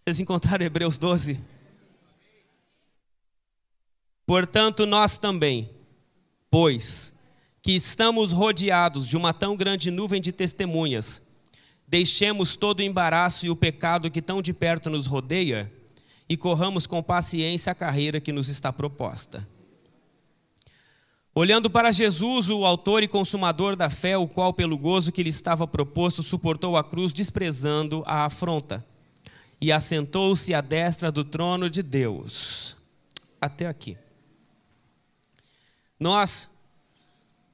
Vocês encontraram Hebreus 12? Portanto, nós também, pois que estamos rodeados de uma tão grande nuvem de testemunhas, deixemos todo o embaraço e o pecado que tão de perto nos rodeia e corramos com paciência a carreira que nos está proposta. Olhando para Jesus, o autor e consumador da fé, o qual pelo gozo que lhe estava proposto suportou a cruz, desprezando a afronta, e assentou-se à destra do trono de Deus. Até aqui. Nós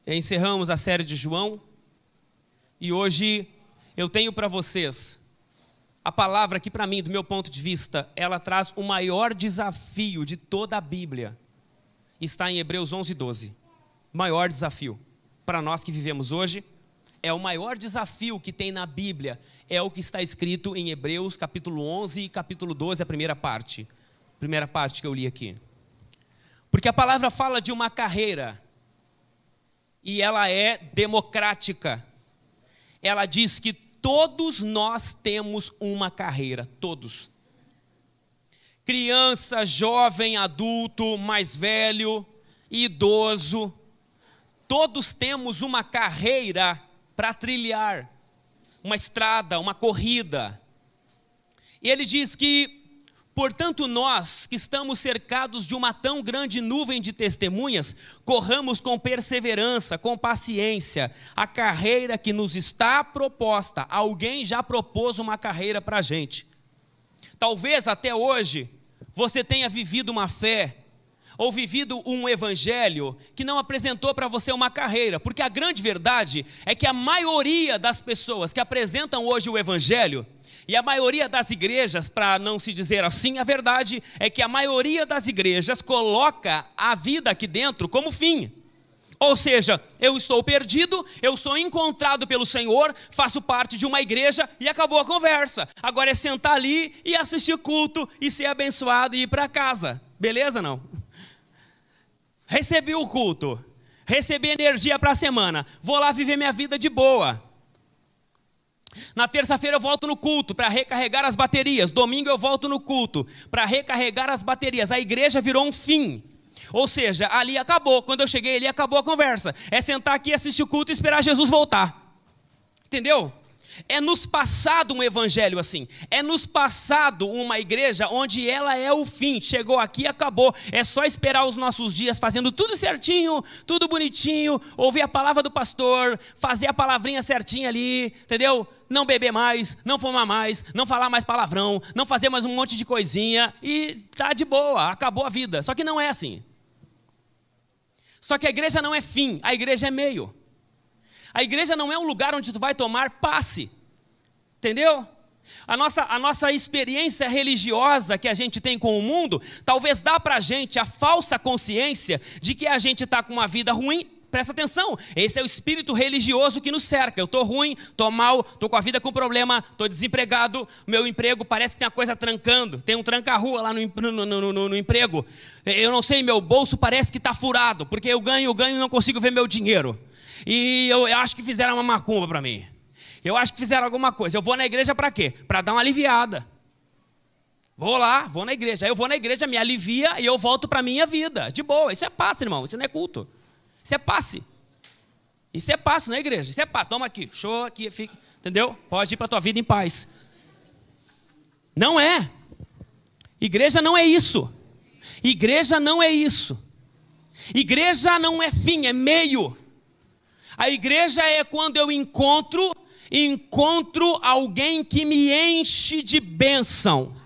encerramos a série de João, e hoje eu tenho para vocês a palavra que, para mim, do meu ponto de vista, ela traz o maior desafio de toda a Bíblia. Está em Hebreus 11, 12. Maior desafio para nós que vivemos hoje. É o maior desafio que tem na Bíblia. É o que está escrito em Hebreus capítulo 11 e capítulo 12, a primeira parte. Primeira parte que eu li aqui. Porque a palavra fala de uma carreira. E ela é democrática. Ela diz que todos nós temos uma carreira. Todos. Criança, jovem, adulto, mais velho, idoso. Todos temos uma carreira para trilhar, uma estrada, uma corrida. E ele diz que, portanto, nós que estamos cercados de uma tão grande nuvem de testemunhas, corramos com perseverança, com paciência, a carreira que nos está proposta. Alguém já propôs uma carreira para a gente. Talvez até hoje você tenha vivido uma fé, ou vivido um evangelho que não apresentou para você uma carreira, porque a grande verdade é que a maioria das pessoas que apresentam hoje o evangelho, e a maioria das igrejas, para não se dizer assim, a verdade é que a maioria das igrejas coloca a vida aqui dentro como fim. Ou seja, eu estou perdido, eu sou encontrado pelo Senhor, faço parte de uma igreja e acabou a conversa. Agora é sentar ali e assistir culto e ser abençoado e ir para casa. Beleza, não? Recebi o culto, recebi energia para a semana, vou lá viver minha vida de boa. Na terça-feira eu volto no culto para recarregar as baterias. Domingo eu volto no culto para recarregar as baterias. A igreja virou um fim. Ou seja, ali acabou. Quando eu cheguei ali, acabou a conversa. É sentar aqui, assistir o culto e esperar Jesus voltar. Entendeu? É nos passado um evangelho assim. É nos passado uma igreja onde ela é o fim. Chegou aqui e acabou. É só esperar os nossos dias fazendo tudo certinho, tudo bonitinho, ouvir a palavra do pastor, fazer a palavrinha certinha ali, entendeu? Não beber mais, não fumar mais, não falar mais palavrão, não fazer mais um monte de coisinha e tá de boa, acabou a vida. Só que não é assim. Só que a igreja não é fim, a igreja é meio. A igreja não é um lugar onde tu vai tomar passe, entendeu? A nossa experiência religiosa que a gente tem com o mundo, talvez dá pra gente a falsa consciência de que a gente está com uma vida ruim. Presta atenção, esse é o espírito religioso que nos cerca. Eu estou ruim, estou mal, estou com a vida com problema, estou desempregado, meu emprego parece que tem uma coisa trancando, tem um tranca-rua lá no emprego. Eu não sei, meu bolso parece que está furado, porque eu ganho e não consigo ver meu dinheiro. E eu acho que fizeram uma macumba para mim. Eu acho que fizeram alguma coisa. Eu vou na igreja para quê? Para dar uma aliviada. Vou lá, vou na igreja. Aí eu vou na igreja, me alivia e eu volto para a minha vida. De boa, isso é passe, irmão, isso não é culto. Isso é passe. Isso é passe na igreja. Isso é passe. Toma aqui, show aqui, fica. Entendeu? Pode ir para a tua vida em paz. Não é. Igreja não é isso. Igreja não é isso. Igreja não é fim, é meio. A igreja é quando eu encontro alguém que me enche de bênção.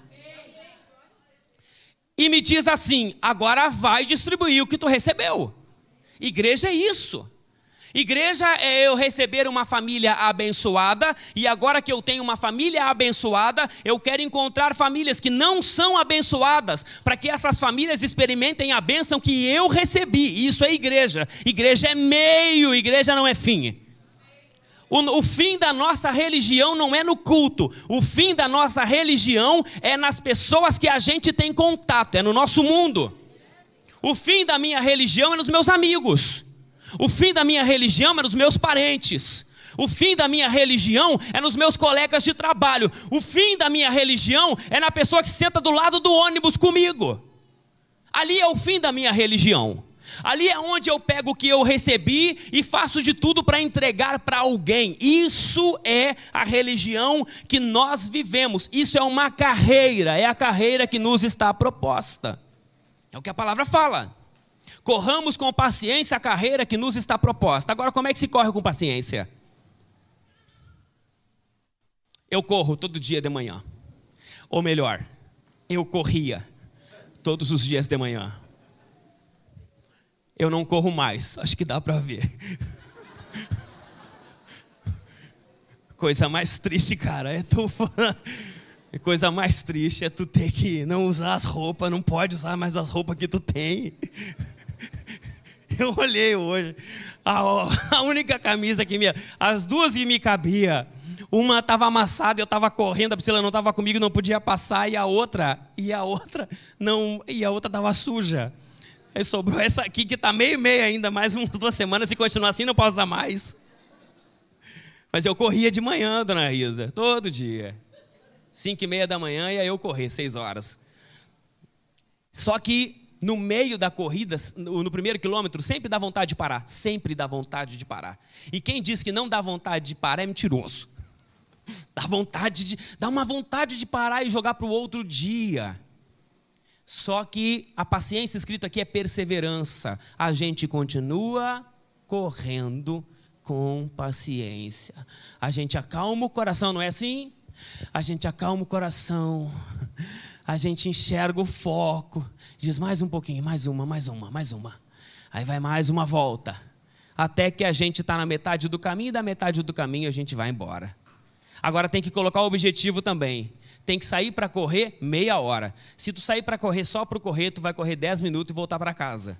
E me diz assim, agora vai distribuir o que tu recebeu. Igreja é isso. Igreja é eu receber uma família abençoada, e agora que eu tenho uma família abençoada, eu quero encontrar famílias que não são abençoadas, para que essas famílias experimentem a bênção que eu recebi. Isso é igreja. Igreja é meio, igreja não é fim. O fim da nossa religião não é no culto. O fim da nossa religião é nas pessoas que a gente tem contato, é no nosso mundo. O fim da minha religião é nos meus amigos. O fim da minha religião é nos meus parentes. O fim da minha religião é nos meus colegas de trabalho. O fim da minha religião é na pessoa que senta do lado do ônibus comigo. Ali é o fim da minha religião. Ali é onde eu pego o que eu recebi e faço de tudo para entregar para alguém. Isso é a religião que nós vivemos. Isso é uma carreira, é a carreira que nos está proposta. É o que a palavra fala. Corramos com paciência a carreira que nos está proposta. Agora, como é que se corre com paciência? Eu corro todo dia de manhã. Ou melhor, eu corria todos os dias de manhã. Eu não corro mais, acho que dá para ver. Coisa mais triste, cara, coisa mais triste é tu ter que não usar as roupas, não pode usar mais as roupas que tu tem. Eu olhei hoje, a única camisa que as duas que me cabia, uma estava amassada, eu estava correndo, a Priscila não estava comigo, não podia passar, e a outra estava suja. Aí sobrou essa aqui que está meio ainda, mais umas 2 semanas, se continuar assim não posso usar mais. Mas eu corria de manhã, dona Risa, todo dia. 5:30 da manhã e aí eu corri 6 horas. Só que no meio da corrida, no primeiro quilômetro, sempre dá vontade de parar. Sempre dá vontade de parar. E quem diz que não dá vontade de parar é mentiroso. Dá uma vontade de parar e jogar para o outro dia. Só que a paciência escrita aqui é perseverança. A gente continua correndo com paciência. A gente acalma o coração, não é assim? A gente acalma o coração. A gente enxerga o foco. Diz mais um pouquinho, mais uma. Aí vai mais uma volta. Até que a gente está na metade do caminho, e da metade do caminho a gente vai embora. Agora tem que colocar o objetivo também. Tem que sair para correr meia hora. Se tu sair para correr só para correr, tu vai correr 10 minutos e voltar para casa.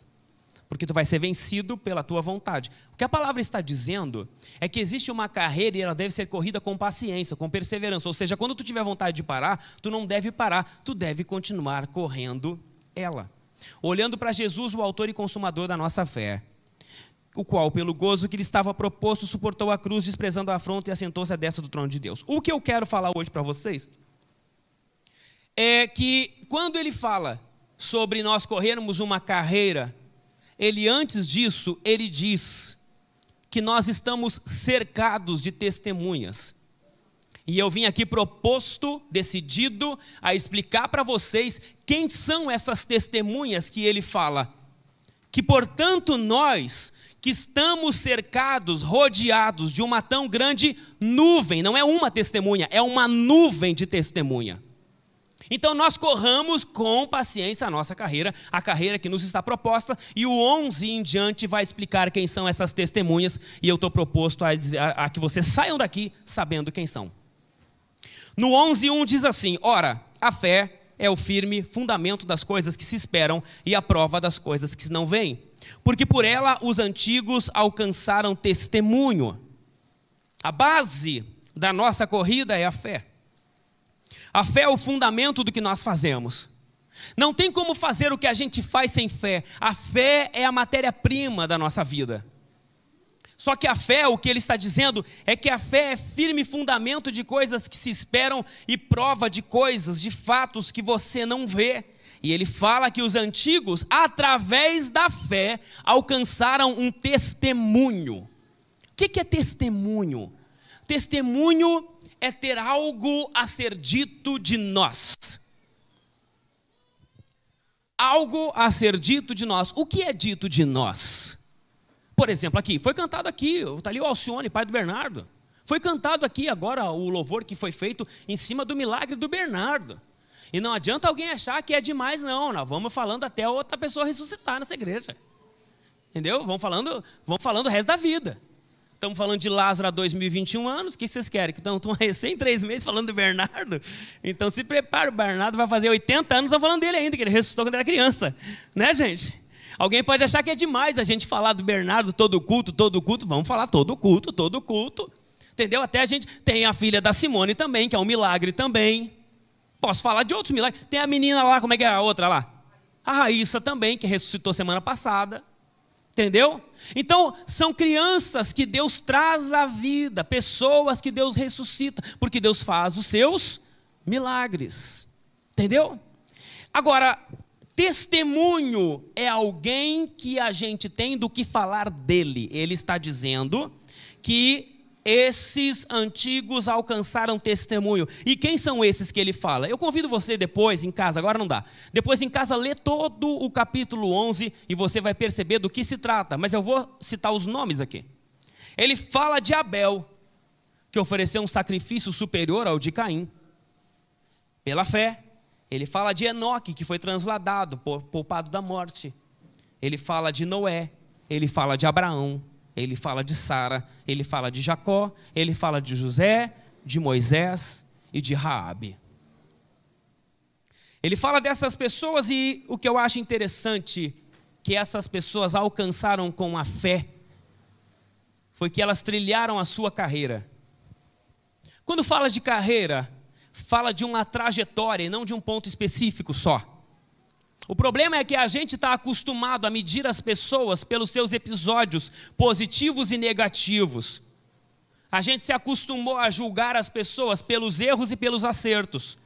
Porque tu vai ser vencido pela tua vontade. O que a palavra está dizendo é que existe uma carreira e ela deve ser corrida com paciência, com perseverança. Ou seja, quando tu tiver vontade de parar, tu não deve parar, tu deve continuar correndo ela. Olhando para Jesus, o autor e consumador da nossa fé, o qual, pelo gozo que lhe estava proposto, suportou a cruz, desprezando a afronta e assentou-se à destra do trono de Deus. O que eu quero falar hoje para vocês é que quando ele fala sobre nós corrermos uma carreira, ele antes disso, ele diz que nós estamos cercados de testemunhas. E eu vim aqui proposto, decidido a explicar para vocês quem são essas testemunhas que ele fala. Que, portanto, nós que estamos cercados, rodeados de uma tão grande nuvem, não é uma testemunha, é uma nuvem de testemunha. Então nós corramos com paciência a nossa carreira, a carreira que nos está proposta, e o 11 em diante vai explicar quem são essas testemunhas, e eu estou proposto a que vocês saiam daqui sabendo quem são. No 11:1 diz assim: ora, a fé é o firme fundamento das coisas que se esperam e a prova das coisas que se não veem, porque por ela os antigos alcançaram testemunho. A base da nossa corrida é a fé. A fé é o fundamento do que nós fazemos. Não tem como fazer o que a gente faz sem fé. A fé é a matéria-prima da nossa vida. Só que a fé, o que ele está dizendo, é que a fé é firme fundamento de coisas que se esperam e prova de coisas, de fatos que você não vê. E ele fala que os antigos, através da fé, alcançaram um testemunho. O que é testemunho? Testemunho é ter algo a ser dito de nós. Algo a ser dito de nós. O que é dito de nós? Por exemplo, aqui, foi cantado aqui, está ali o Alcione, pai do Bernardo. Foi cantado aqui agora o louvor que foi feito em cima do milagre do Bernardo. E não adianta alguém achar que é demais, não. Nós vamos falando até outra pessoa ressuscitar nessa igreja. Entendeu? Vamos falando o resto da vida. Estamos falando de Lázaro há 2021 anos, o que vocês querem? Que estão recém 3 meses falando do Bernardo? Então se prepara, o Bernardo vai fazer 80 anos, estão falando dele ainda, que ele ressuscitou quando era criança. Né, gente? Alguém pode achar que é demais a gente falar do Bernardo todo culto, vamos falar todo culto. Entendeu? Até a gente tem a filha da Simone também, que é um milagre também. Posso falar de outros milagres. Tem a menina lá, como é que é a outra lá? A Raíssa também, que ressuscitou semana passada. Entendeu? Então, são crianças que Deus traz à vida, pessoas que Deus ressuscita, porque Deus faz os seus milagres. Entendeu? Agora, testemunho é alguém que a gente tem do que falar dele. Ele está dizendo que esses antigos alcançaram testemunho. E quem são esses que ele fala? Eu convido você depois em casa, agora não dá. Depois em casa, lê todo o capítulo 11 e você vai perceber do que se trata. Mas eu vou citar os nomes aqui. Ele fala de Abel, que ofereceu um sacrifício superior ao de Caim, pela fé. Ele fala de Enoque, que foi transladado, poupado da morte. Ele fala de Noé, ele fala de Abraão, ele fala de Sara, ele fala de Jacó, ele fala de José, de Moisés e de Raabe. Ele fala dessas pessoas e o que eu acho interessante que essas pessoas alcançaram com a fé foi que elas trilharam a sua carreira. Quando fala de carreira, fala de uma trajetória e não de um ponto específico só. O problema é que a gente está acostumado a medir as pessoas pelos seus episódios positivos e negativos. A gente se acostumou a julgar as pessoas pelos erros e pelos acertos.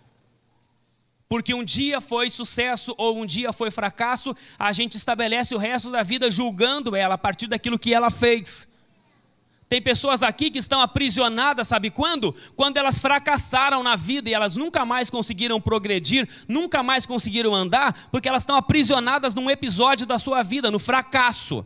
Porque um dia foi sucesso ou um dia foi fracasso, a gente estabelece o resto da vida julgando ela a partir daquilo que ela fez. Tem pessoas aqui que estão aprisionadas, sabe quando? Quando elas fracassaram na vida e elas nunca mais conseguiram progredir, nunca mais conseguiram andar, porque elas estão aprisionadas num episódio da sua vida, no fracasso.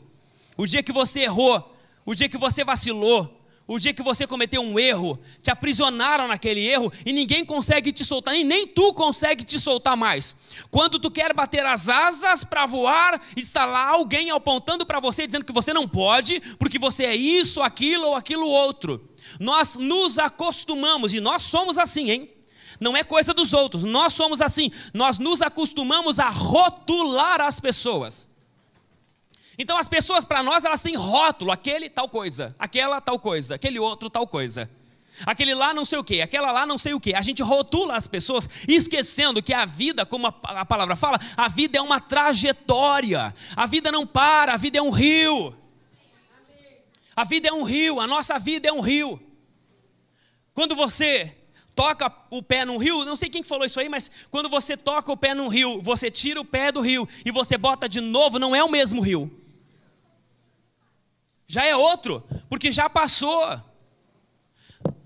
O dia que você errou, o dia que você vacilou, o dia que você cometeu um erro, te aprisionaram naquele erro e ninguém consegue te soltar, e nem tu consegue te soltar mais. Quando tu quer bater as asas para voar, está lá alguém apontando para você, dizendo que você não pode, porque você é isso, aquilo ou aquilo outro. Nós nos acostumamos, e nós somos assim, hein? Não é coisa dos outros, nós somos assim. Nós nos acostumamos a rotular as pessoas. Então as pessoas para nós, elas têm rótulo, aquele tal coisa, aquela tal coisa, aquele outro tal coisa, aquele lá não sei o que, aquela lá não sei o que. A gente rotula as pessoas esquecendo que a vida, como a palavra fala, a vida é uma trajetória, a vida não para, a vida é um rio. A vida é um rio, a nossa vida é um rio. Quando você toca o pé num rio, não sei quem falou isso aí, mas quando você toca o pé num rio, você tira o pé do rio e você bota de novo, não é o mesmo rio. Já é outro, porque já passou.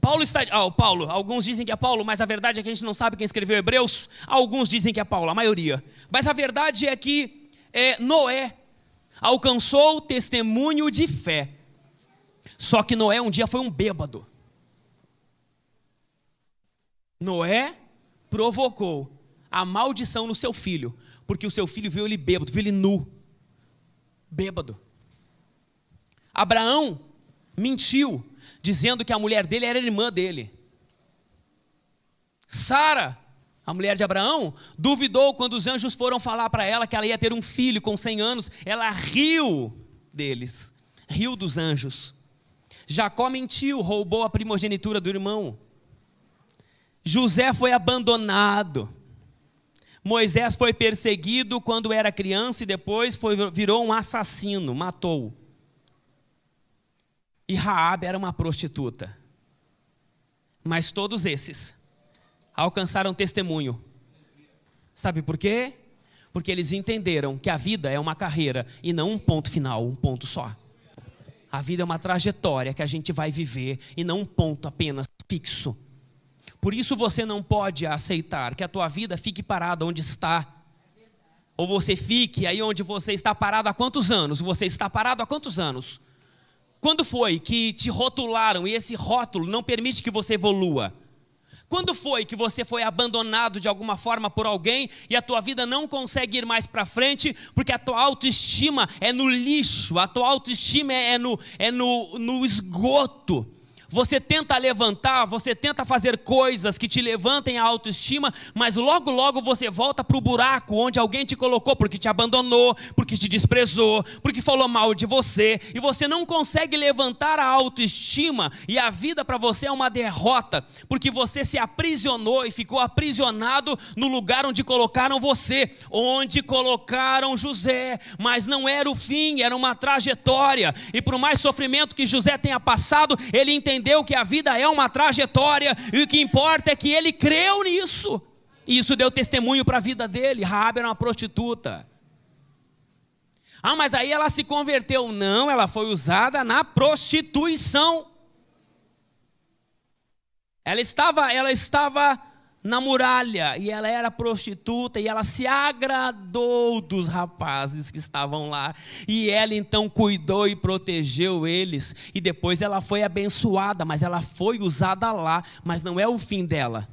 Paulo, alguns dizem que é Paulo, mas a verdade é que a gente não sabe quem escreveu Hebreus. Alguns dizem que é Paulo, a maioria. Mas a verdade é que Noé alcançou o testemunho de fé. Só que Noé um dia foi um bêbado. Noé provocou a maldição no seu filho, porque o seu filho viu ele bêbado, viu ele nu, bêbado. Abraão mentiu, dizendo que a mulher dele era irmã dele. Sara, a mulher de Abraão, duvidou quando os anjos foram falar para ela que ela ia ter um filho com 100 anos. Ela riu deles, riu dos anjos. Jacó mentiu, roubou a primogenitura do irmão. José foi abandonado. Moisés foi perseguido quando era criança e depois virou um assassino, matou. E Raabe era uma prostituta. Mas todos esses alcançaram testemunho. Sabe por quê? Porque eles entenderam que a vida é uma carreira e não um ponto final, um ponto só. A vida é uma trajetória que a gente vai viver e não um ponto apenas fixo. Por isso você não pode aceitar que a tua vida fique parada onde está. Ou você fique aí onde você está parado há quantos anos? Você está parado há quantos anos? Quando foi que te rotularam e esse rótulo não permite que você evolua? Quando foi que você foi abandonado de alguma forma por alguém e a tua vida não consegue ir mais para frente porque a tua autoestima é no lixo, a tua autoestima é no esgoto? Você tenta levantar, você tenta fazer coisas que te levantem a autoestima, mas logo, logo você volta para o buraco onde alguém te colocou, porque te abandonou, porque te desprezou, porque falou mal de você, e você não consegue levantar a autoestima, e a vida para você é uma derrota, porque você se aprisionou e ficou aprisionado no lugar onde colocaram você, onde colocaram José, mas não era o fim, era uma trajetória, e por mais sofrimento que José tenha passado, ele entendeu que a vida é uma trajetória, e o que importa é que ele creu nisso, e isso deu testemunho para a vida dele. Raabe era uma prostituta. Mas aí ela se converteu. Não, ela foi usada na prostituição. Ela estava na muralha, e ela era prostituta, e ela se agradou dos rapazes que estavam lá, e ela então cuidou e protegeu eles, e depois ela foi abençoada, mas ela foi usada lá, mas não é o fim dela.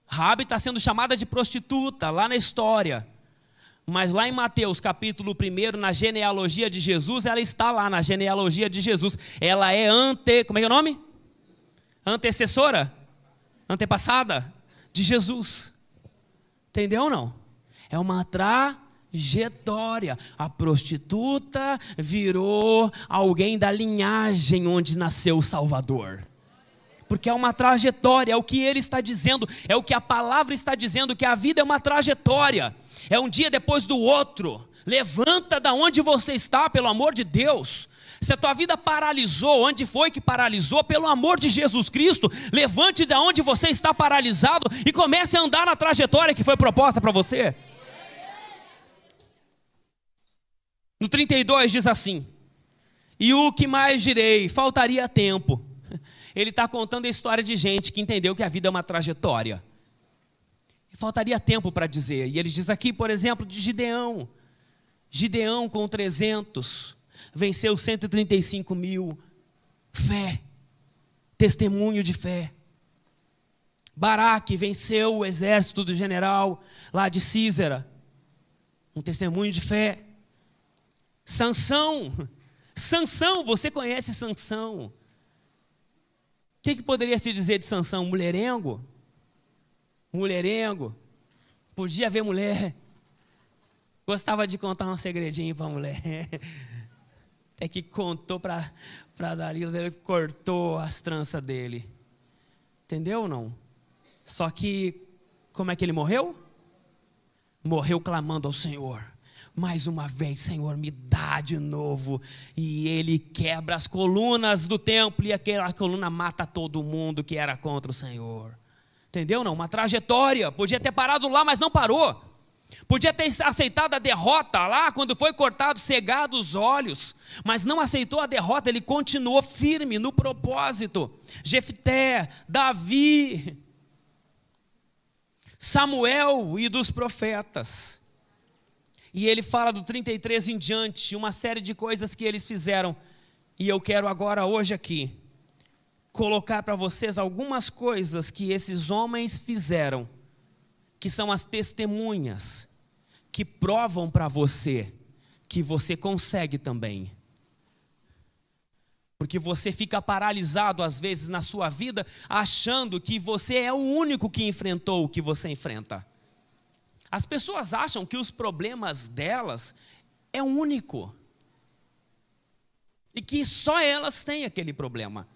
Raabe está sendo chamada de prostituta lá na história, mas lá em Mateus capítulo 1, na genealogia de Jesus, ela está lá na genealogia de Jesus, ela é como é que é o nome? Antecessora? Antepassada de Jesus. Entendeu ou não? É uma trajetória. A prostituta virou alguém da linhagem onde nasceu o Salvador. Porque é uma trajetória, é o que ele está dizendo, é o que a palavra está dizendo, que a vida é uma trajetória. É um dia depois do outro. Levanta da onde você está, pelo amor de Deus. Se a tua vida paralisou, onde foi que paralisou? Pelo amor de Jesus Cristo, levante de onde você está paralisado e comece a andar na trajetória que foi proposta para você. No 32 diz assim: e o que mais direi? Faltaria tempo. Ele está contando a história de gente que entendeu que a vida é uma trajetória. Faltaria tempo para dizer. E ele diz aqui, por exemplo, de Gideão. Gideão com 300... venceu 135 mil, fé, testemunho de fé. Baraque venceu o exército do general lá de Císera, um testemunho de fé. Sansão, você conhece Sansão? O que poderia se dizer de Sansão? Mulherengo, podia ver mulher, gostava de contar um segredinho para a mulher. É que contou para Dalila, ele cortou as tranças dele. Entendeu ou não? Só que, como é que ele morreu? Morreu clamando ao Senhor. Mais uma vez, Senhor, me dá de novo. E ele quebra as colunas do templo, e aquela coluna mata todo mundo que era contra o Senhor. Entendeu ou não? Uma trajetória. Podia ter parado lá, mas não parou. Podia ter aceitado a derrota lá, quando foi cortado, cegado os olhos, mas não aceitou a derrota, ele continuou firme no propósito. Jefté, Davi, Samuel e dos profetas. E ele fala do 33 em diante, uma série de coisas que eles fizeram. E eu quero agora, hoje aqui, colocar para vocês algumas coisas que esses homens fizeram, que são as testemunhas, que provam para você que você consegue também. Porque você fica paralisado às vezes na sua vida, achando que você é o único que enfrentou o que você enfrenta. As pessoas acham que os problemas delas é único, e que só elas têm aquele problema.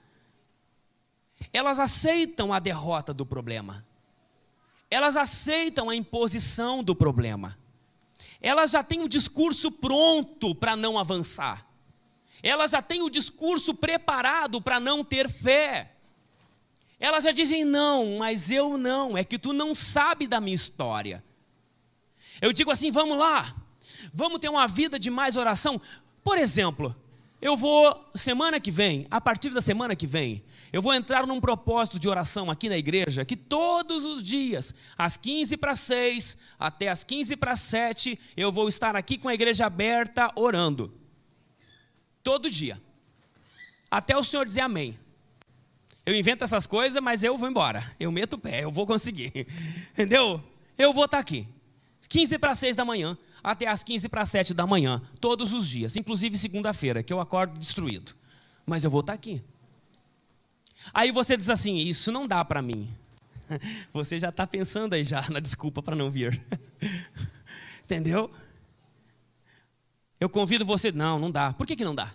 Elas aceitam a derrota do problema. Elas aceitam a imposição do problema. Elas já têm o discurso pronto para não avançar. Elas já têm o discurso preparado para não ter fé. Elas já dizem, não, mas eu não, é que tu não sabe da minha história. Eu digo assim, vamos lá, vamos ter uma vida de mais oração. Por exemplo, eu vou, semana que vem, a partir da semana que vem, eu vou entrar num propósito de oração aqui na igreja, que todos os dias, às 5:45, até às 5:45, eu vou estar aqui com a igreja aberta, orando. Todo dia. Até o Senhor dizer amém. Eu invento essas coisas, mas eu vou embora. Eu meto o pé, eu vou conseguir. Entendeu? Eu vou estar aqui. 5:45 da manhã, até às 5:45 da manhã, todos os dias, inclusive segunda-feira, que eu acordo destruído. Mas eu vou estar aqui. Aí você diz assim, isso não dá para mim. Você já está pensando aí já na desculpa para não vir. Entendeu? Eu convido você, não dá. Por que não dá?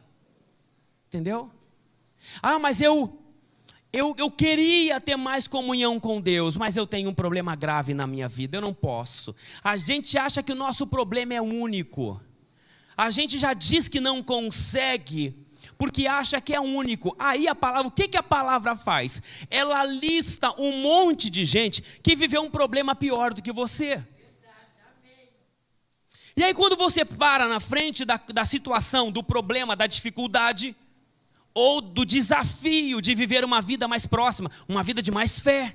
Entendeu? Ah, mas eu queria ter mais comunhão com Deus, mas eu tenho um problema grave na minha vida, eu não posso. A gente acha que o nosso problema é único. A gente já diz que não consegue, porque acha que é único. Aí a palavra, o que a palavra faz? Ela lista um monte de gente que viveu um problema pior do que você. E aí quando você para na frente da situação, do problema, da dificuldade, ou do desafio de viver uma vida mais próxima, uma vida de mais fé,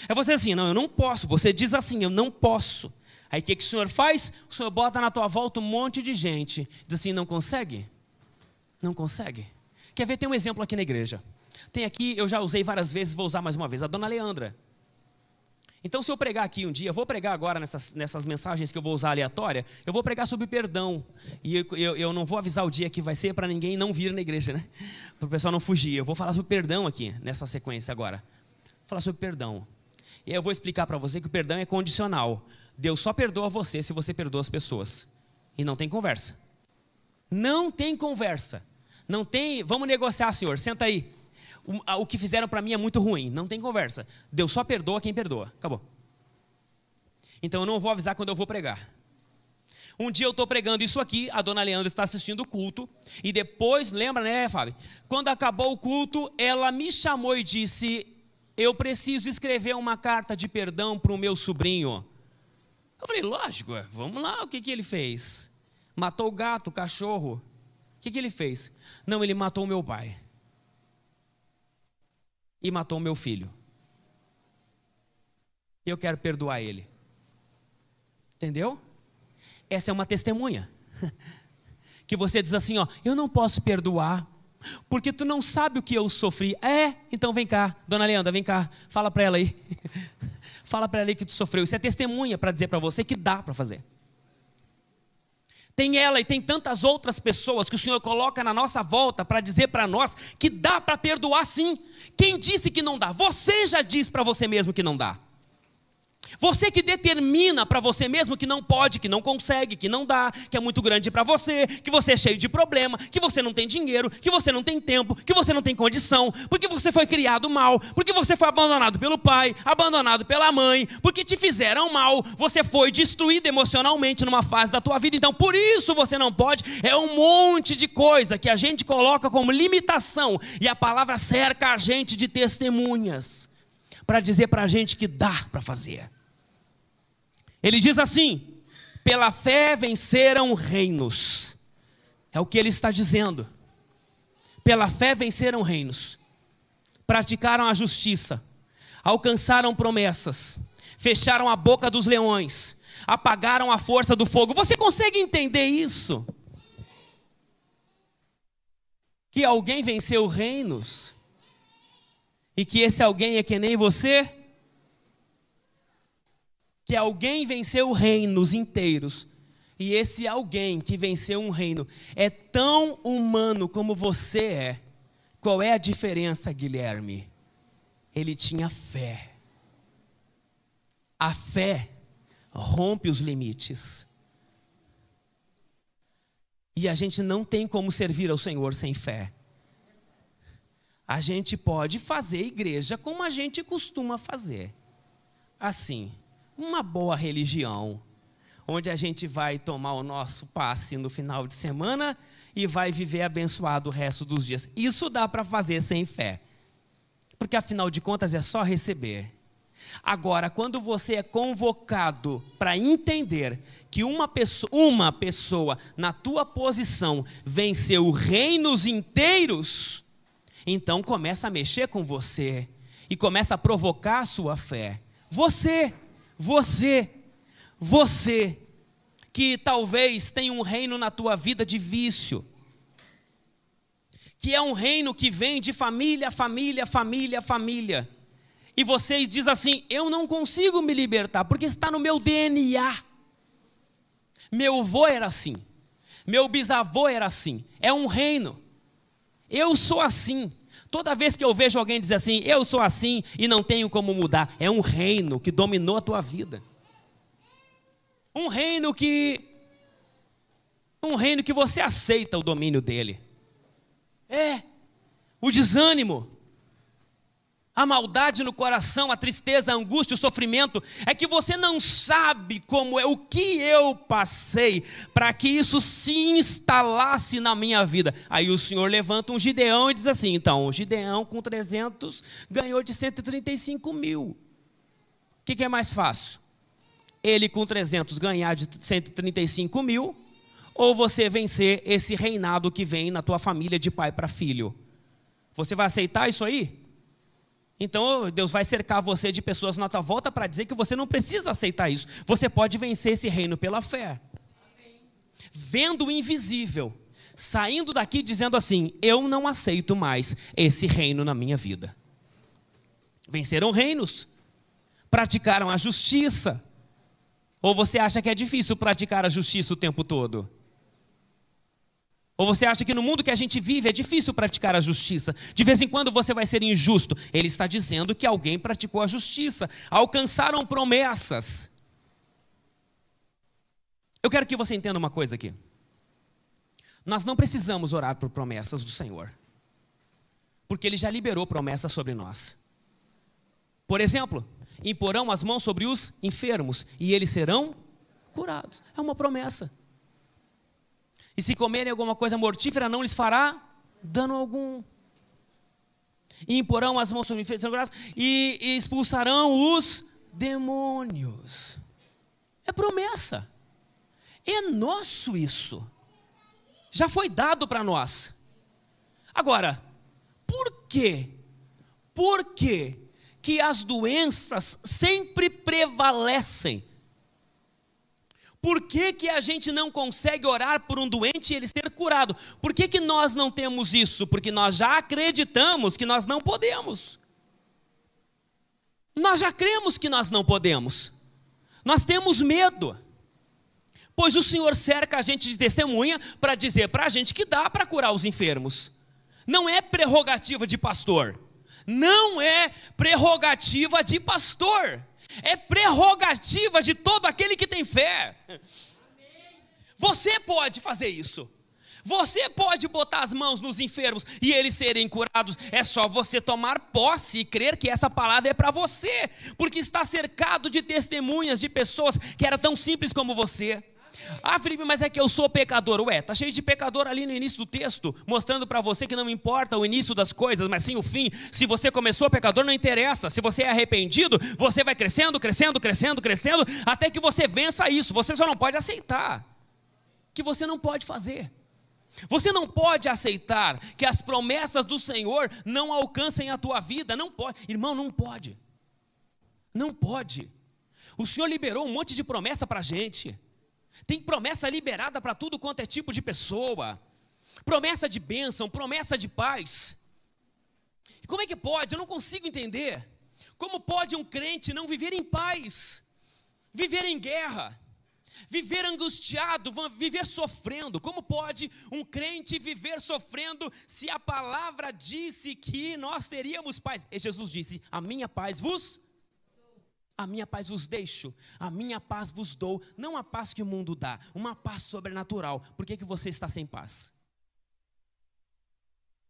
é você assim, não, eu não posso. Você diz assim, eu não posso. Aí o que o Senhor faz? O Senhor bota na tua volta um monte de gente, diz assim, não consegue? Não consegue? Quer ver? Tem um exemplo aqui na igreja. Tem aqui, eu já usei várias vezes, vou usar mais uma vez, a dona Leandra. Então se eu pregar aqui um dia, eu vou pregar agora nessas mensagens que eu vou usar aleatória, eu vou pregar sobre perdão. E eu não vou avisar o dia que vai ser para ninguém não vir na igreja, né? Para o pessoal não fugir. Eu vou falar sobre perdão aqui, nessa sequência agora. Vou falar sobre perdão. E aí eu vou explicar para você que o perdão é condicional. Deus só perdoa você se você perdoa as pessoas. E não tem conversa. Não tem conversa. Não tem, vamos negociar, Senhor, senta aí. O que fizeram para mim é muito ruim. Não tem conversa. Deus só perdoa quem perdoa. Acabou. Então eu não vou avisar quando eu vou pregar. Um dia eu estou pregando isso aqui, a dona Leandra está assistindo o culto. E depois, lembra, né, Fábio? Quando acabou o culto, ela me chamou e disse, eu preciso escrever uma carta de perdão para o meu sobrinho. Eu falei, lógico, vamos lá, o que ele fez? Matou o gato, o cachorro. O que ele fez? Não, ele matou o meu pai. E matou o meu filho. E eu quero perdoar ele. Entendeu? Essa é uma testemunha. Que você diz assim, ó, eu não posso perdoar, porque tu não sabe o que eu sofri. Então vem cá, dona Leandra, vem cá, fala para ela aí. Fala para ela aí que tu sofreu. Isso é testemunha para dizer para você que dá para fazer. Tem ela e tem tantas outras pessoas que o Senhor coloca na nossa volta para dizer para nós que dá para perdoar sim. Quem disse que não dá? Você já diz para você mesmo que não dá. Você que determina para você mesmo que não pode, que não consegue, que não dá, que é muito grande para você, que você é cheio de problema, que você não tem dinheiro, que você não tem tempo, que você não tem condição, porque você foi criado mal, porque você foi abandonado pelo pai, abandonado pela mãe, porque te fizeram mal, você foi destruído emocionalmente numa fase da tua vida, então por isso você não pode. É um monte de coisa que a gente coloca como limitação e a palavra cerca a gente de testemunhas para dizer para a gente que dá para fazer. Ele diz assim, pela fé venceram reinos. É o que ele está dizendo. Pela fé venceram reinos. Praticaram a justiça. Alcançaram promessas. Fecharam a boca dos leões. Apagaram a força do fogo. Você consegue entender isso? Que alguém venceu reinos. E que esse alguém é que nem você? Que alguém venceu reinos inteiros. E esse alguém que venceu um reino é tão humano como você é. Qual é a diferença, Guilherme? Ele tinha fé. A fé rompe os limites. E a gente não tem como servir ao Senhor sem fé. A gente pode fazer igreja como a gente costuma fazer. Assim, uma boa religião, onde a gente vai tomar o nosso passe no final de semana e vai viver abençoado o resto dos dias. Isso dá para fazer sem fé, porque afinal de contas é só receber. Agora, quando você é convocado para entender que uma pessoa na tua posição venceu reinos inteiros, então começa a mexer com você e começa a provocar a sua fé. Você que talvez tenha um reino na tua vida de vício, que é um reino que vem de família, e você diz assim, eu não consigo me libertar, porque está no meu DNA. Meu avô era assim, meu bisavô era assim, é um reino. Eu sou assim, Toda vez que eu vejo alguém dizer assim, eu sou assim e não tenho como mudar, é um reino que dominou a tua vida. Um reino que você aceita o domínio dele. O desânimo, a maldade no coração, a tristeza, a angústia, o sofrimento, é que você não sabe como é, o que eu passei para que isso se instalasse na minha vida. Aí o Senhor levanta um Gideão e diz assim, então, o Gideão com 300 ganhou de 135 mil. O que é mais fácil? Ele com 300 ganhar de 135 mil, ou você vencer esse reinado que vem na tua família de pai para filho? Você vai aceitar isso aí? Então Deus vai cercar você de pessoas na tua volta para dizer que você não precisa aceitar isso. Você pode vencer esse reino pela fé. Amém. Vendo o invisível, saindo daqui dizendo assim, eu não aceito mais esse reino na minha vida. Venceram reinos, praticaram a justiça. Ou você acha que é difícil praticar a justiça o tempo todo? Ou você acha que no mundo que a gente vive é difícil praticar a justiça? De vez em quando você vai ser injusto. Ele está dizendo que alguém praticou a justiça. Alcançaram promessas. Eu quero que você entenda uma coisa aqui. Nós não precisamos orar por promessas do Senhor. Porque Ele já liberou promessas sobre nós. Por exemplo, imporão as mãos sobre os enfermos e eles serão curados. É uma promessa. E se comerem alguma coisa mortífera, não lhes fará dano algum. E imporão as mãos sobre os enfermos e expulsarão os demônios. É promessa. É nosso isso. Já foi dado para nós. Agora, por quê? Por quê que as doenças sempre prevalecem? Por que que a gente não consegue orar por um doente e ele ser curado? Por que que nós não temos isso? Porque nós já acreditamos que nós não podemos. Nós já cremos que nós não podemos. Nós temos medo. Pois o Senhor cerca a gente de testemunha para dizer para a gente que dá para curar os enfermos. Não é prerrogativa de pastor. Não é prerrogativa de pastor. É prerrogativa de todo aquele que tem fé. Você pode fazer isso. Você pode botar as mãos nos enfermos e eles serem curados. É só você tomar posse e crer que essa palavra é para você. Porque está cercado de testemunhas de pessoas que eram tão simples como você. Ah, Felipe, mas é que eu sou pecador. Ué, está cheio de pecador ali no início do texto, mostrando para você que não importa o início das coisas, mas sim o fim. Se você começou pecador, não interessa. Se você é arrependido, você vai crescendo, crescendo, crescendo, crescendo, até que você vença isso. Você só não pode aceitar que você não pode fazer. Você não pode aceitar que as promessas do Senhor não alcancem a tua vida. Não pode, irmão, não pode. Não pode. O Senhor liberou um monte de promessa para a gente. Tem promessa liberada para tudo quanto é tipo de pessoa. Promessa de bênção, promessa de paz. E como é que pode? Eu não consigo entender. Como pode um crente não viver em paz? Viver em guerra? Viver angustiado? Viver sofrendo? Como pode um crente viver sofrendo se a palavra disse que nós teríamos paz? E Jesus disse, a minha paz vos deixo, a minha paz vos dou, não a paz que o mundo dá, uma paz sobrenatural. Por que você está sem paz?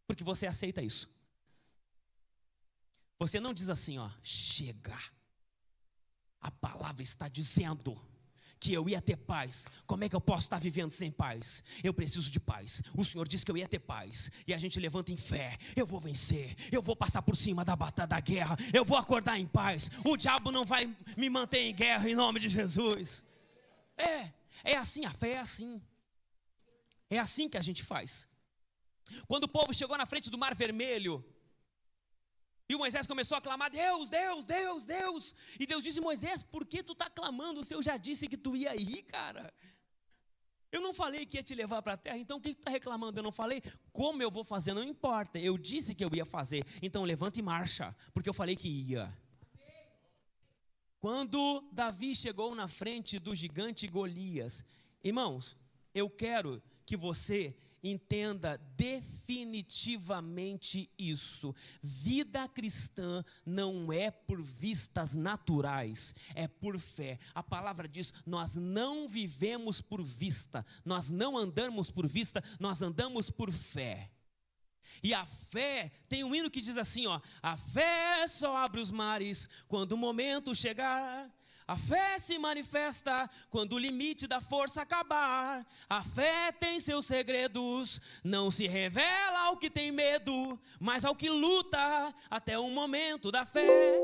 Porque você aceita isso. Você não diz assim, ó, chega, a palavra está dizendo que eu ia ter paz. Como é que eu posso estar vivendo sem paz? Eu preciso de paz. O Senhor disse que eu ia ter paz. E a gente levanta em fé. Eu vou vencer. Eu vou passar por cima da batalha da guerra. Eu vou acordar em paz. O diabo não vai me manter em guerra em nome de Jesus. É assim, a fé é assim. É assim que a gente faz. Quando o povo chegou na frente do Mar Vermelho, e o Moisés começou a clamar, Deus, Deus, Deus, Deus. E Deus disse, Moisés, por que tu está clamando se eu já disse que tu ia ir, cara? Eu não falei que ia te levar para a terra, então o que tu está reclamando? Eu não falei como eu vou fazer, não importa. Eu disse que eu ia fazer, então levanta e marcha, porque eu falei que ia. Quando Davi chegou na frente do gigante Golias, irmãos, eu quero que você Entenda definitivamente isso. Vida cristã não é por vistas naturais, é por fé. A palavra diz: nós não vivemos por vista, nós não andamos por vista, nós andamos por fé. E a fé, tem um hino que diz assim, ó: a fé só abre os mares quando o momento chegar. A fé se manifesta quando o limite da força acabar. A fé tem seus segredos, não se revela ao que tem medo, mas ao que luta até o momento da fé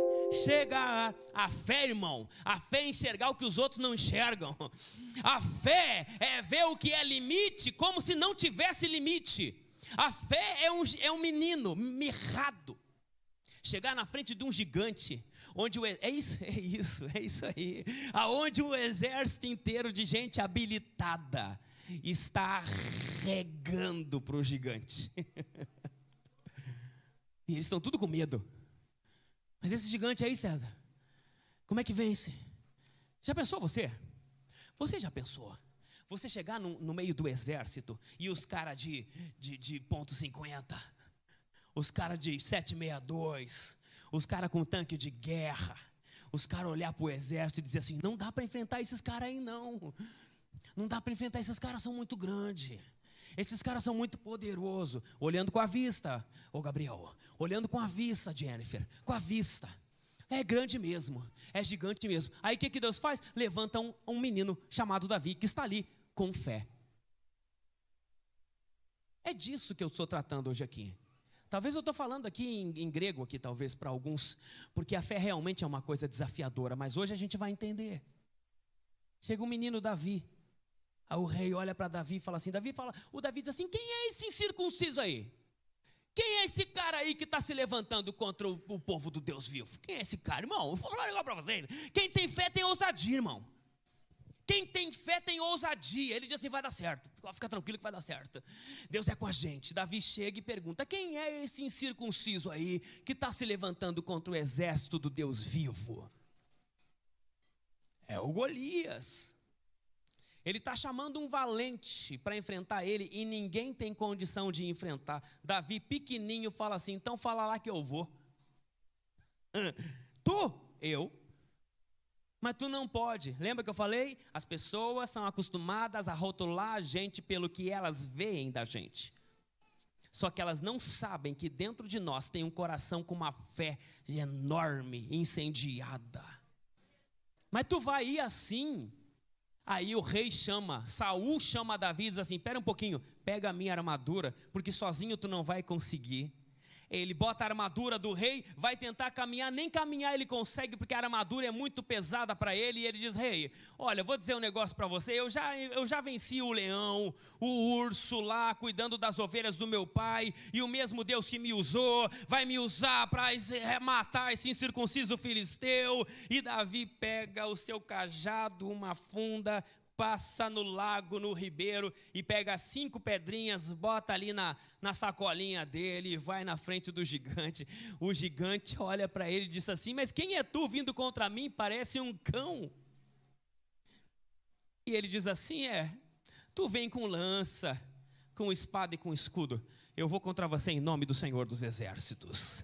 chegar. A fé, irmão, a fé é enxergar o que os outros não enxergam. A fé é ver o que é limite como se não tivesse limite. A fé é um menino mirrado chegar na frente de um gigante, onde é isso aí, aonde um exército inteiro de gente habilitada está regando para o gigante. E eles estão tudo com medo. Mas esse gigante aí, César, como é que vence? Já pensou você? Você já pensou? Você chegar no meio do exército e os caras de .50, os caras de 762, os caras com tanque de guerra, os caras olhar para o exército e dizer assim: não dá para enfrentar esses caras aí não. Não dá para enfrentar, esses caras são muito grandes. Esses caras são muito poderosos. Olhando com a vista, ô Gabriel, olhando com a vista, Jennifer, com a vista. É grande mesmo, é gigante mesmo. Aí o que Deus faz? Levanta um menino chamado Davi, que está ali com fé. É disso que eu estou tratando hoje aqui. Talvez eu estou falando aqui em grego, aqui, talvez para alguns, porque a fé realmente é uma coisa desafiadora, mas hoje a gente vai entender. Chega um menino Davi, aí o rei olha para Davi e fala assim, o Davi diz assim: quem é esse incircunciso aí? Quem é esse cara aí que está se levantando contra o povo do Deus vivo? Quem é esse cara, irmão? Eu vou falar um negócio para vocês. Quem tem fé tem ousadia, irmão. Quem tem fé tem ousadia. Ele diz assim: vai dar certo, fica tranquilo que vai dar certo. Deus é com a gente. Davi chega e pergunta: quem é esse incircunciso aí que está se levantando contra o exército do Deus vivo? É o Golias. Ele está chamando um valente para enfrentar ele e ninguém tem condição de enfrentar. Davi pequenininho fala assim: então fala lá que eu vou. Eu. Mas tu não pode. Lembra que eu falei? As pessoas são acostumadas a rotular a gente pelo que elas veem da gente. Só que elas não sabem que dentro de nós tem um coração com uma fé enorme, incendiada. Mas tu vai ir assim. Aí o rei Saul chama Davi e diz assim: pera um pouquinho, pega a minha armadura, porque sozinho tu não vai conseguir. Ele bota a armadura do rei, vai tentar caminhar, nem caminhar ele consegue, porque a armadura é muito pesada para ele. E ele diz: rei, olha, vou dizer um negócio para você, eu já venci o leão, o urso lá, cuidando das ovelhas do meu pai, e o mesmo Deus que me usou, vai me usar para matar esse incircunciso filisteu. E Davi pega o seu cajado, uma funda, passa no lago, no ribeiro, e pega 5 pedrinhas, bota ali na sacolinha dele e vai na frente do gigante. O gigante olha para ele e diz assim: mas quem é tu vindo contra mim? Parece um cão. E ele diz assim: tu vem com lança, com espada e com escudo. Eu vou contra você em nome do Senhor dos Exércitos.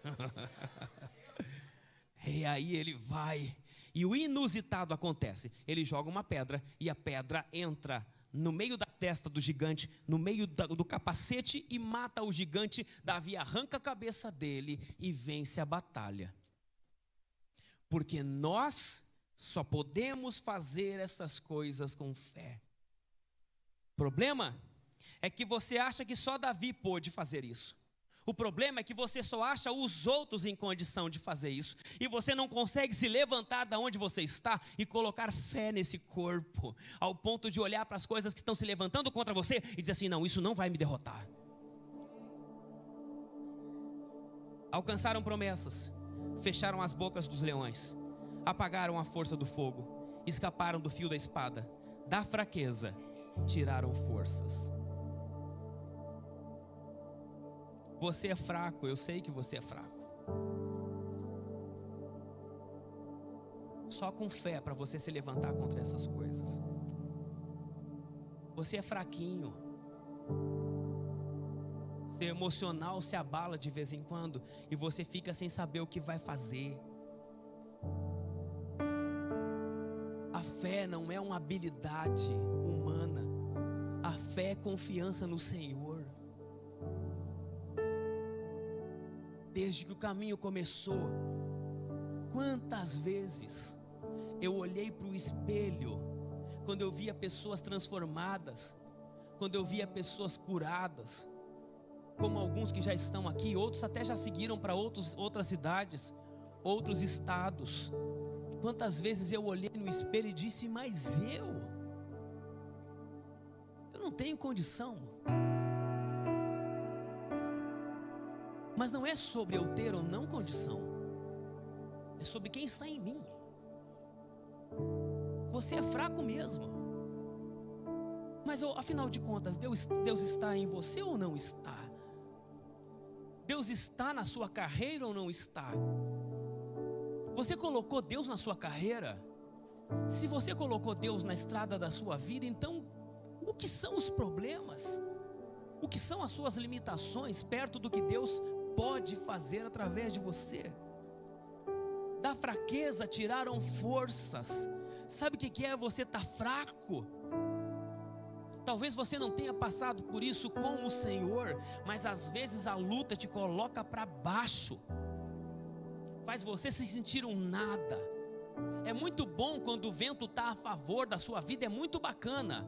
E aí ele vai. E o inusitado acontece: ele joga uma pedra e a pedra entra no meio da testa do gigante, no meio do capacete, e mata o gigante. Davi arranca a cabeça dele e vence a batalha. Porque nós só podemos fazer essas coisas com fé. O problema é que você acha que só Davi pôde fazer isso. O problema é que você só acha os outros em condição de fazer isso, e você não consegue se levantar da onde você está e colocar fé nesse corpo, ao ponto de olhar para as coisas que estão se levantando contra você e dizer assim: não, isso não vai me derrotar. Alcançaram promessas, fecharam as bocas dos leões, apagaram a força do fogo, escaparam do fio da espada, da fraqueza tiraram forças. Você é fraco, eu sei que você é fraco. Só com fé para você se levantar contra essas coisas. Você é fraquinho. Seu emocional se abala de vez em quando e você fica sem saber o que vai fazer. A fé não é uma habilidade humana. A fé é confiança no Senhor. Desde que o caminho começou, quantas vezes eu olhei para o espelho, quando eu via pessoas transformadas, quando eu via pessoas curadas, como alguns que já estão aqui, outros até já seguiram para outras cidades, outros estados. Quantas vezes eu olhei no espelho e disse, mas eu não tenho condição. Mas não é sobre eu ter ou não condição, é sobre quem está em mim. Você é fraco mesmo, mas afinal de contas, Deus está em você ou não está? Deus está na sua carreira ou não está? Você colocou Deus na sua carreira? Se você colocou Deus na estrada da sua vida, então o que são os problemas? O que são as suas limitações perto do que Deus pode fazer através de você? Da fraqueza tiraram forças. Sabe o que é você estar fraco? Talvez você não tenha passado por isso com o Senhor, mas às vezes a luta te coloca para baixo, faz você se sentir um nada. É muito bom quando o vento está a favor da sua vida, é muito bacana.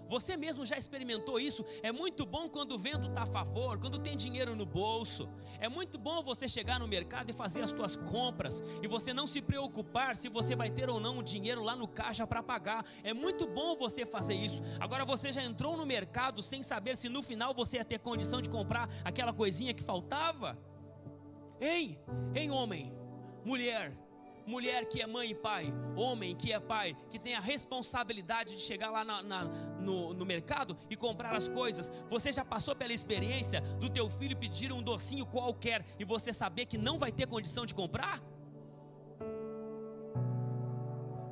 Você mesmo já experimentou isso. É muito bom quando o vento está a favor, quando tem dinheiro no bolso. É muito bom você chegar no mercado e fazer as suas compras e você não se preocupar se você vai ter ou não o dinheiro lá no caixa para pagar. É muito bom você fazer isso. Agora você já entrou no mercado sem saber se no final você ia ter condição de comprar aquela coisinha que faltava? Hein, homem, mulher que é mãe e pai, homem que é pai, que tem a responsabilidade de chegar lá no mercado e comprar as coisas. Você já passou pela experiência do teu filho pedir um docinho qualquer e você saber que não vai ter condição de comprar?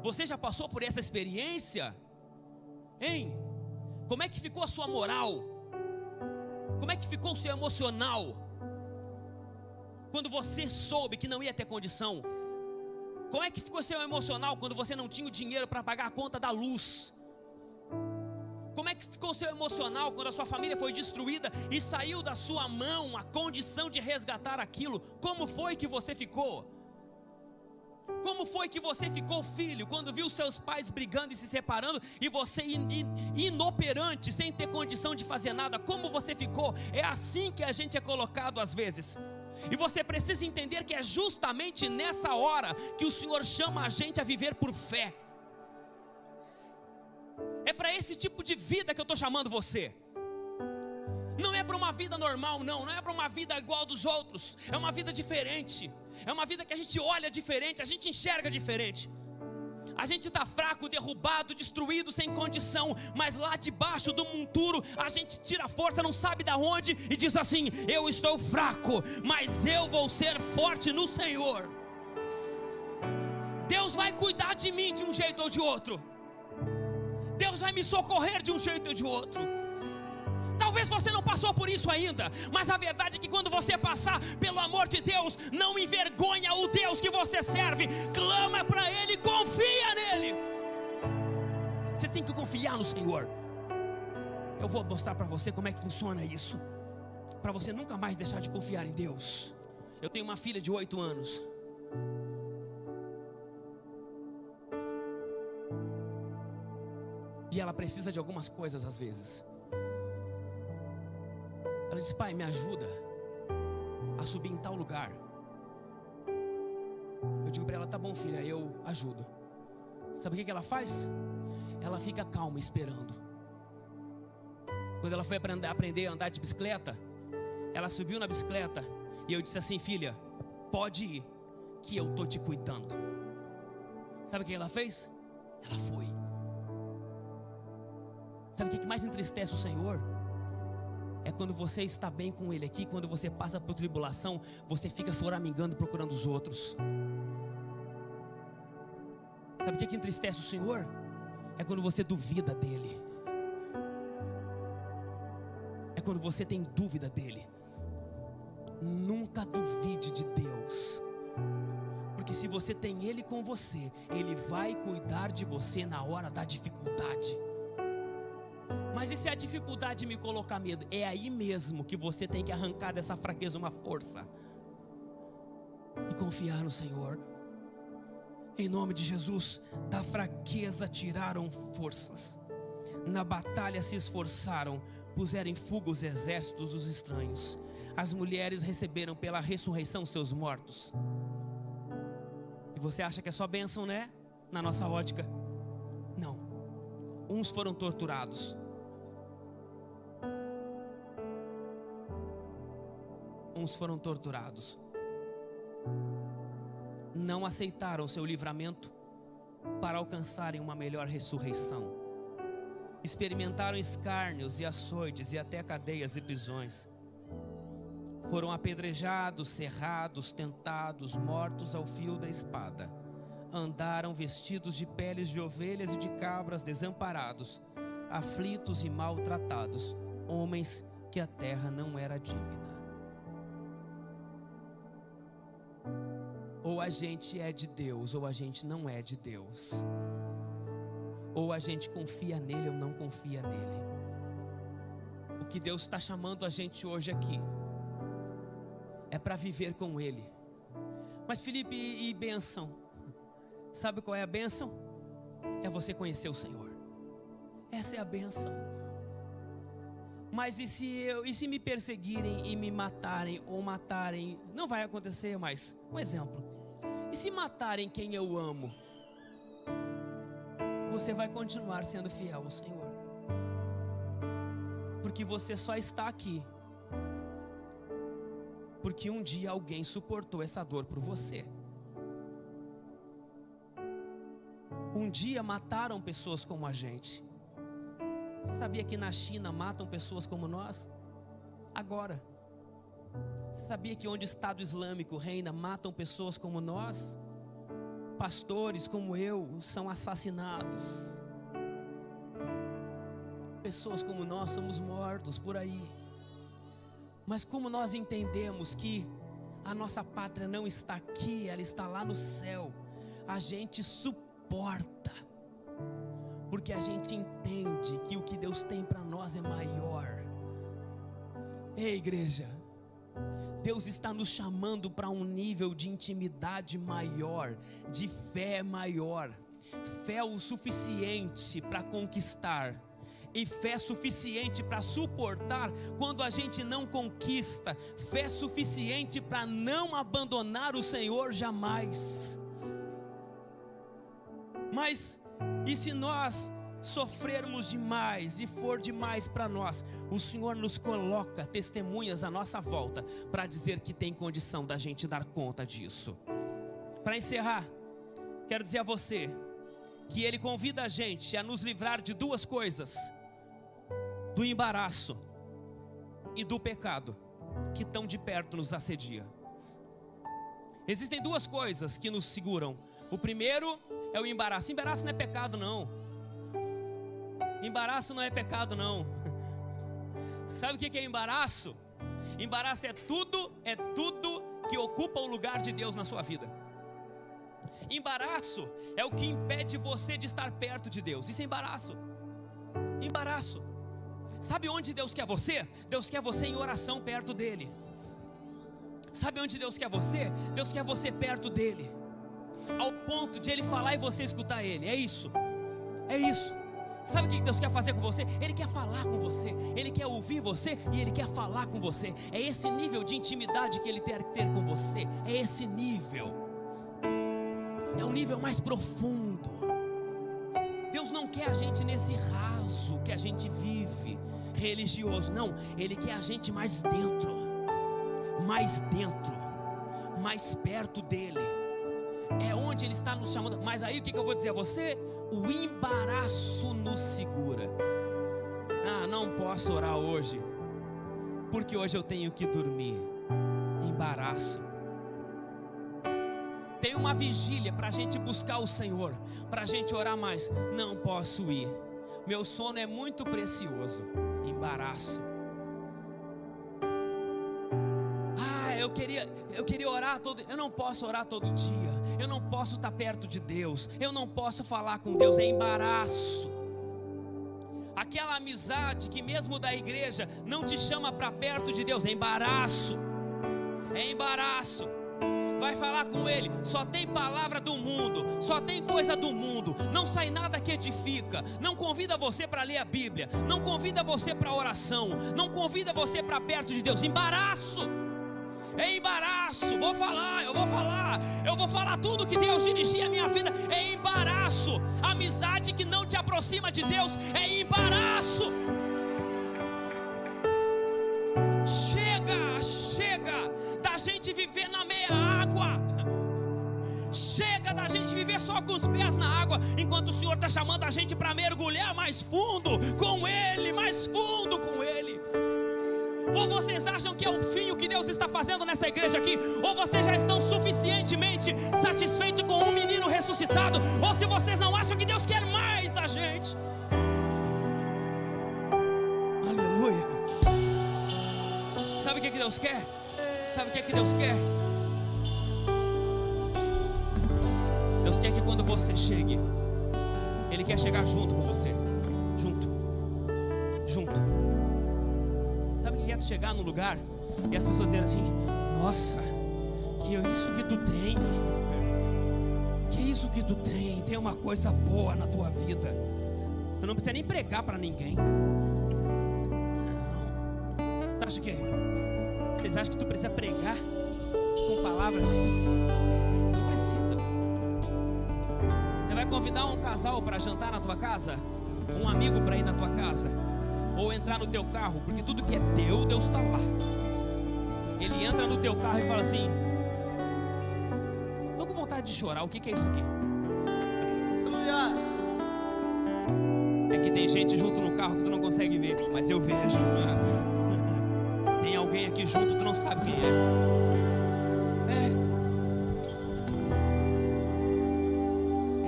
Você já passou por essa experiência? Hein? Como é que ficou a sua moral? Como é que ficou o seu emocional quando você soube que não ia ter condição? Como é que ficou seu emocional quando você não tinha o dinheiro para pagar a conta da luz? Como é que ficou seu emocional quando a sua família foi destruída e saiu da sua mão a condição de resgatar aquilo? Como foi que você ficou? Como foi que você ficou, filho, quando viu seus pais brigando e se separando e você inoperante, sem ter condição de fazer nada? Como você ficou? É assim que a gente é colocado às vezes. E você precisa entender que é justamente nessa hora que o Senhor chama a gente a viver por fé. É para esse tipo de vida que eu estou chamando você. Não é para uma vida normal, não é para uma vida igual dos outros. É uma vida diferente. É uma vida que a gente olha diferente, a gente enxerga diferente. A gente está fraco, derrubado, destruído, sem condição, mas lá debaixo do monturo a gente tira força, não sabe da onde, e diz assim: eu estou fraco, mas eu vou ser forte no Senhor. Deus vai cuidar de mim de um jeito ou de outro. Deus vai me socorrer de um jeito ou de outro. Talvez você não passou por isso ainda, mas a verdade é que quando você passar, pelo amor de Deus, não envergonha o Deus que você serve. Clama para Ele, confia nele. Você tem que confiar no Senhor. Eu vou mostrar para você como é que funciona isso, para você nunca mais deixar de confiar em Deus. Eu tenho uma filha de 8 anos. E ela precisa de algumas coisas às vezes. Ela diz: pai, me ajuda a subir em tal lugar. Eu digo para ela: tá bom, filha, eu ajudo. Sabe o que ela faz? Ela fica calma esperando. Quando ela foi aprender a andar de bicicleta, ela subiu na bicicleta e eu disse assim: filha, pode ir, que eu estou te cuidando. Sabe o que ela fez? Ela foi. Sabe o que mais entristece o Senhor? É quando você está bem com Ele aqui, quando você passa por tribulação, você fica choramingando procurando os outros. Sabe o que entristece o Senhor? É quando você duvida dEle. É quando você tem dúvida dEle. Nunca duvide de Deus, porque se você tem Ele com você, Ele vai cuidar de você na hora da dificuldade. Mas e se a dificuldade me colocar medo? É aí mesmo que você tem que arrancar dessa fraqueza uma força e confiar no Senhor. Em nome de Jesus, da fraqueza tiraram forças, na batalha se esforçaram, puseram em fuga os exércitos dos estranhos. As mulheres receberam pela ressurreição seus mortos. E você acha que é só bênção, né? Na nossa ótica, não. Uns foram torturados, não aceitaram seu livramento para alcançarem uma melhor ressurreição. Experimentaram escárnios e açoites e até cadeias e prisões. Foram apedrejados, serrados, tentados, mortos ao fio da espada. Andaram vestidos de peles de ovelhas e de cabras, desamparados, aflitos e maltratados, homens que a terra não era digna. Ou a gente é de Deus, ou a gente não é de Deus. Ou a gente confia nele ou não confia nele. O que Deus está chamando a gente hoje aqui é para viver com Ele. Mas Felipe, e bênção? Sabe qual é a bênção? É você conhecer o Senhor. Essa é a bênção. Mas e se me perseguirem e me matarem ou matarem? Não vai acontecer, mas um exemplo. E se matarem quem eu amo? Você vai continuar sendo fiel ao Senhor, porque você só está aqui porque um dia alguém suportou essa dor por você. Um dia mataram pessoas como a gente. Você sabia que na China matam pessoas como nós? Agora. Você sabia que onde o Estado Islâmico reina, matam pessoas como nós? Pastores como eu são assassinados. Pessoas como nós somos mortos por aí. Mas como nós entendemos que a nossa pátria não está aqui, ela está lá no céu, a gente suporta, porque a gente entende que o que Deus tem para nós é maior. Ei, igreja, Deus está nos chamando para um nível de intimidade maior, de fé maior, fé o suficiente para conquistar, e fé suficiente para suportar quando a gente não conquista, fé suficiente para não abandonar o Senhor jamais. Mas e se nós sofrermos demais e for demais para nós, o Senhor nos coloca testemunhas à nossa volta para dizer que tem condição da gente dar conta disso. Para encerrar, quero dizer a você que Ele convida a gente a nos livrar de duas coisas: do embaraço e do pecado que tão de perto nos assedia. Existem duas coisas que nos seguram. O primeiro é o embaraço. Embaraço não é pecado não. Embaraço não é pecado não. Sabe o que é embaraço? Embaraço é tudo que ocupa o lugar de Deus na sua vida. Embaraço é o que impede você de estar perto de Deus. Isso é embaraço. Embaraço. Sabe onde Deus quer você? Deus quer você em oração perto dEle. Sabe onde Deus quer você? Deus quer você perto dEle, ao ponto de Ele falar e você escutar Ele. É isso. É isso. Sabe o que Deus quer fazer com você? Ele quer falar com você, Ele quer ouvir você e Ele quer falar com você. É esse nível de intimidade que Ele quer ter com você. É esse nível. É um nível mais profundo. Deus não quer a gente nesse raso que a gente vive, religioso. Não, Ele quer a gente mais dentro, mais perto dEle. É onde Ele está nos chamando. Mas aí o que eu vou dizer a você? O embaraço nos segura. Ah, não posso orar hoje, porque hoje eu tenho que dormir. Embaraço. Tem uma vigília para a gente buscar o Senhor, para a gente orar mais. Não posso ir, meu sono é muito precioso. Embaraço. queria orar eu não posso orar todo dia, eu não posso estar perto de Deus, eu não posso falar com Deus, é embaraço. Aquela amizade que mesmo da igreja não te chama para perto de Deus, é embaraço. É embaraço. Vai falar com ele, só tem palavra do mundo, só tem coisa do mundo, não sai nada que edifica, não convida você para ler a Bíblia, não convida você para oração, não convida você para perto de Deus. Embaraço. É embaraço. Eu vou falar tudo que Deus dirigia a minha vida. É embaraço. Amizade que não te aproxima de Deus é embaraço. Chega da gente viver na meia água. Chega da gente viver só com os pés na água, enquanto o Senhor está chamando a gente para mergulhar mais fundo com Ele, mais fundo com Ele. Ou vocês acham que é o fim o que Deus está fazendo nessa igreja aqui? Ou vocês já estão suficientemente satisfeitos com um menino ressuscitado? Ou se vocês não acham que Deus quer mais da gente? Aleluia. Sabe o que Deus quer? Sabe o que Deus quer? Deus quer que quando você chegue, Ele quer chegar junto com você. Junto. Sabe o que é chegar no lugar e as pessoas dizerem assim: nossa, que é isso que tu tem? Que é isso que tu tem? Tem uma coisa boa na tua vida. Tu não precisa nem pregar para ninguém. Não. Você acha que? Vocês acham que tu precisa pregar com palavra? Não precisa. Você vai convidar um casal para jantar na tua casa? Um amigo para ir na tua casa? Ou entrar no teu carro, porque tudo que é teu, Deus está lá. Ele entra no teu carro e fala assim: estou com vontade de chorar, o que é isso aqui? É que tem gente junto no carro que tu não consegue ver, mas eu vejo. Tem alguém aqui junto, tu não sabe quem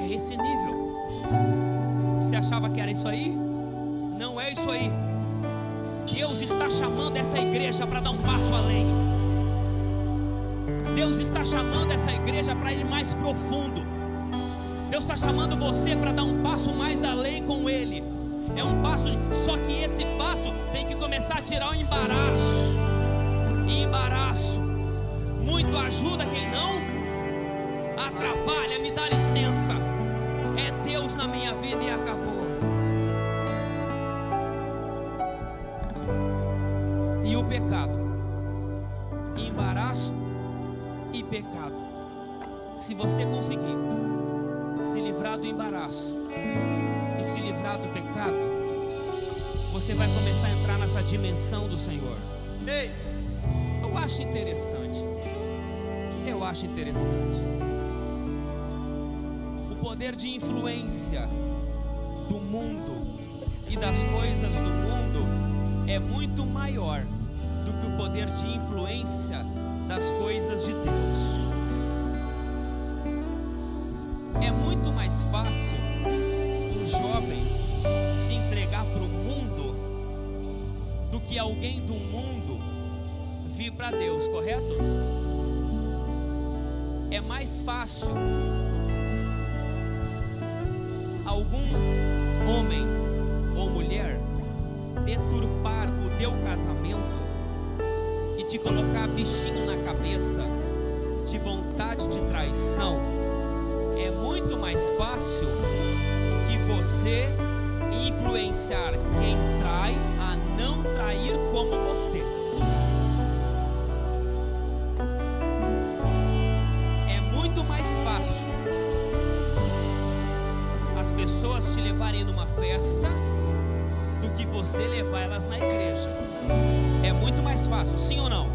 é esse nível. Você achava que era isso aí? Não é isso aí. Deus está chamando essa igreja para dar um passo além. Deus está chamando essa igreja para ir mais profundo. Deus está chamando você para dar um passo mais além com Ele. É um passo, só que esse passo tem que começar a tirar o embaraço. Embaraço. Muito ajuda quem não atrapalha. Me dá licença. É Deus na minha vida e acabou. E o pecado, embaraço e pecado. Se você conseguir se livrar do embaraço e se livrar do pecado, você vai começar a entrar nessa dimensão do Senhor. Ei, eu acho interessante. O poder de influência do mundo e das coisas do mundo é muito maior do que o poder de influência das coisas de Deus. É muito mais fácil um jovem se entregar para o mundo do que alguém do mundo vir para Deus, correto? É mais fácil algum homem ou mulher deturpar o teu casamento e te colocar bichinho na cabeça de vontade de traição. É muito mais fácil do que você influenciar quem trai a não trair como você. É muito mais fácil as pessoas te levarem numa festa do que você levar elas na igreja. É muito mais fácil, sim ou não?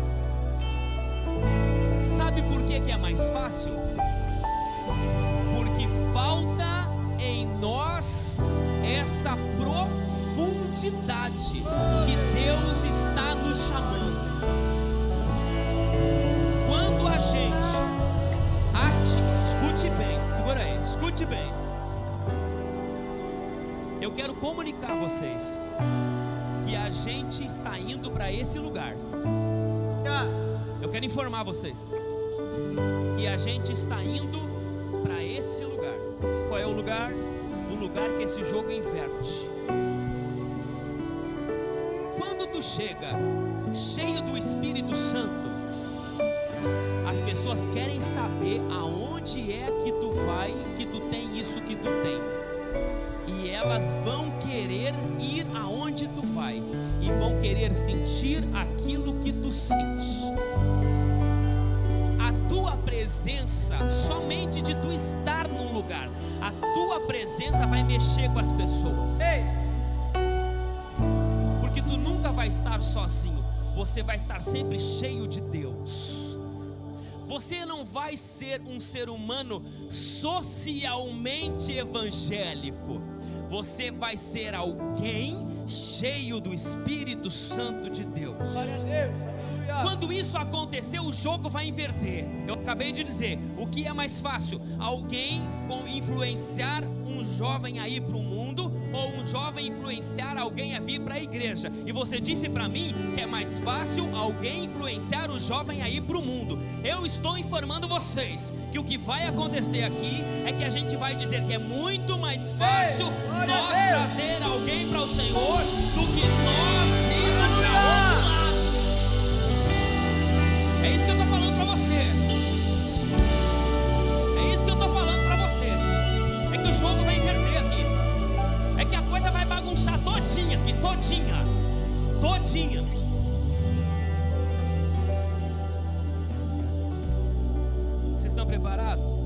Sabe por que é mais fácil? Porque falta em nós essa profundidade que Deus está nos chamando. Quando a gente escute bem, segura aí, escute bem. Eu quero comunicar a vocês que a gente está indo para esse lugar. Eu quero informar vocês que a gente está indo para esse lugar. Qual é o lugar? O lugar que esse jogo inverte. Quando tu chega cheio do Espírito Santo, as pessoas querem saber aonde é que tu vai, que tu tem isso que tu tem. E elas vão querer ir aonde tu vai, e vão querer sentir aquilo que tu sente. A tua presença, somente de tu estar num lugar, a tua presença vai mexer com as pessoas. Porque tu nunca vai estar sozinho, você vai estar sempre cheio de Deus. Você não vai ser um ser humano socialmente evangélico. Você vai ser alguém cheio do Espírito Santo de Deus. Glória a Deus. Quando isso acontecer, o jogo vai inverter. Eu acabei de dizer, o que é mais fácil? Alguém influenciar um jovem a ir para o mundo, ou um jovem influenciar alguém a vir para a igreja? E você disse para mim que é mais fácil alguém influenciar o jovem a ir para o mundo. Eu estou informando vocês que o que vai acontecer aqui é que a gente vai dizer que é muito mais fácil nós trazer alguém para o Senhor do que nós irmos para outro lado. É isso que eu estou falando para você. É isso que eu estou falando para você. É que o jogo vai inverter aqui. É que a coisa vai bagunçar todinha aqui, todinha. Vocês estão preparados?